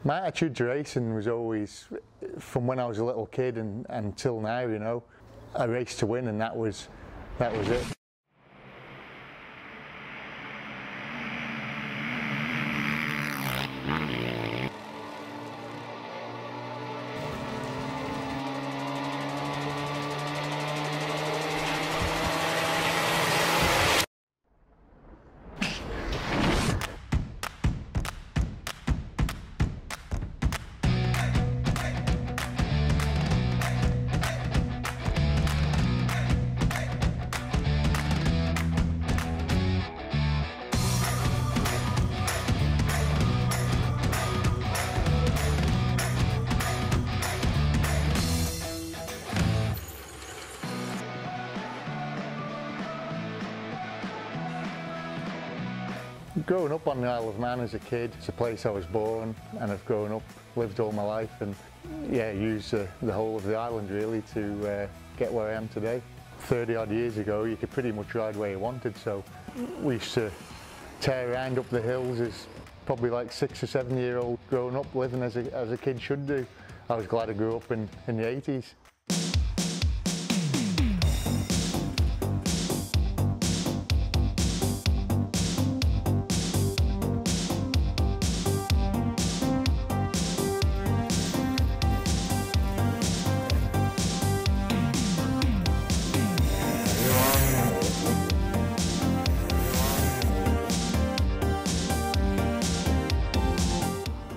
My attitude to racing was always, from when I was a little kid and until now, you know, I raced to win, and that was it. Growing up on the Isle of Man as a kid, it's a place I was born, and I've grown up, lived all my life, and yeah, used the whole of the island really to get where I am today. 30 odd years ago, you could pretty much ride where you wanted, so we used to tear around up the hills as probably like 6 or 7 year old growing up, living as a kid should do. I was glad I grew up in the 80s.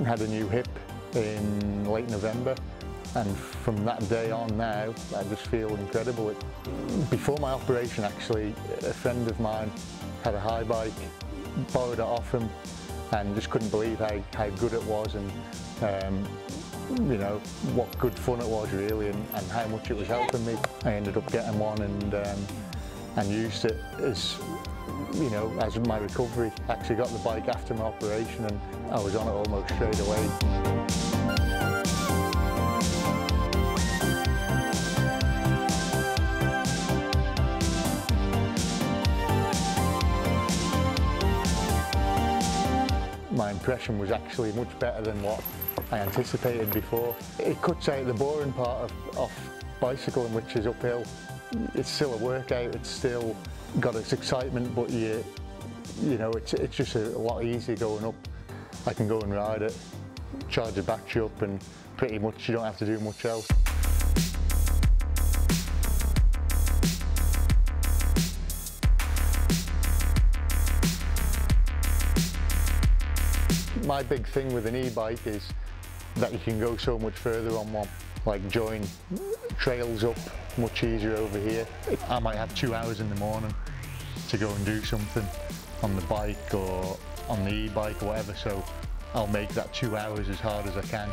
Had a new hip in late November, and from that day on now I just feel incredible. Before my operation actually, a friend of mine had a Haibike, borrowed it off him, and just couldn't believe how good it was, and you know, what good fun it was really, and how much it was helping me. I ended up getting one and used it as, you know, as my recovery. Actually got the bike after my operation, and I was on it almost straight away. My impression was actually much better than what I anticipated before. It cuts out the boring part of bicycling, which is uphill. It's still a workout, it's still got its excitement, but you know, it's just a lot easier going up. I can go and ride it, charge the battery up, and pretty much you don't have to do much else. My big thing with an e-bike is that you can go so much further on one, like join trails up much easier over here. I might have 2 hours in the morning to go and do something on the bike or on the e-bike or whatever, so I'll make that 2 hours as hard as I can.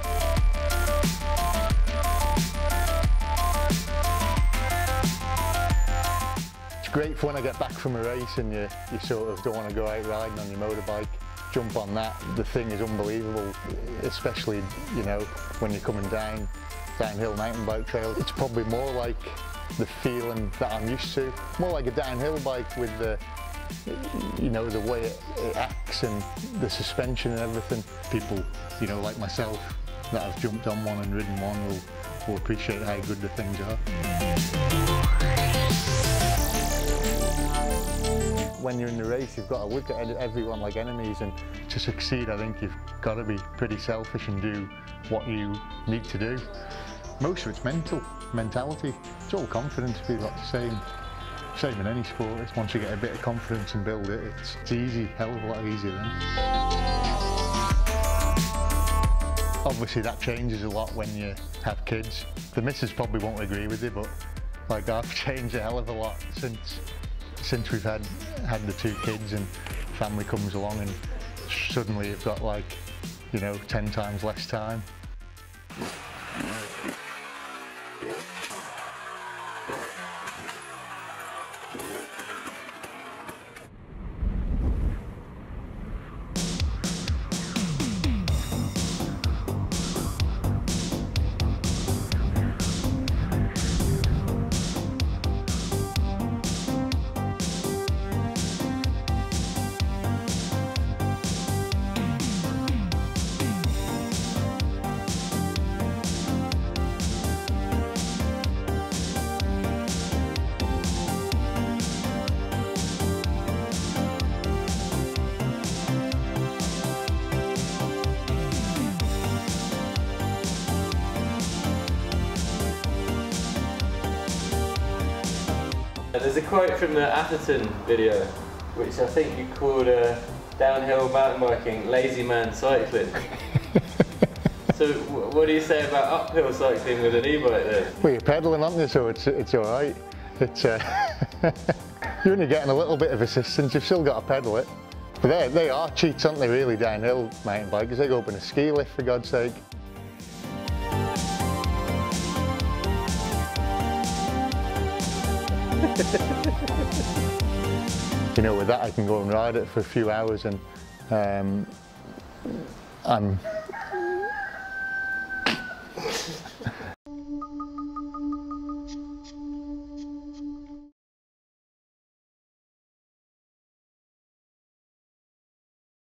It's great for when I get back from a race and you sort of don't want to go out riding on your motorbike. Jump on that, the thing is unbelievable, especially, you know, when you're coming downhill mountain bike trails. It's probably more like the feeling that I'm used to, more like a downhill bike with the, you know, the way it acts and the suspension and everything. People, you know, like myself, that have jumped on one and ridden one will appreciate how good the things are. When you're in the race, you've got to look at everyone like enemies, and to succeed, I think you've got to be pretty selfish and do what you need to do. Most of it's mentality. It's all confidence, be like the same in any sport. It's once you get a bit of confidence and build it, it's easy, hell of a lot easier then. Obviously that changes a lot when you have kids. The missus probably won't agree with it, but like I've changed a hell of a lot since we've had the 2 kids, and family comes along and suddenly you've got, like, you know, 10 times less time. There's a quote from the Atherton video, which I think you called downhill mountain biking, lazy man cycling. So what do you say about uphill cycling with an e-bike then? Well, you're pedalling, aren't you, so it's alright. You're only getting a little bit of assistance, you've still got to pedal it. But they are cheats, aren't they, really, downhill mountain bikers? They go up in a ski lift, for God's sake. You know, with that I can go and ride it for a few hours, and I'm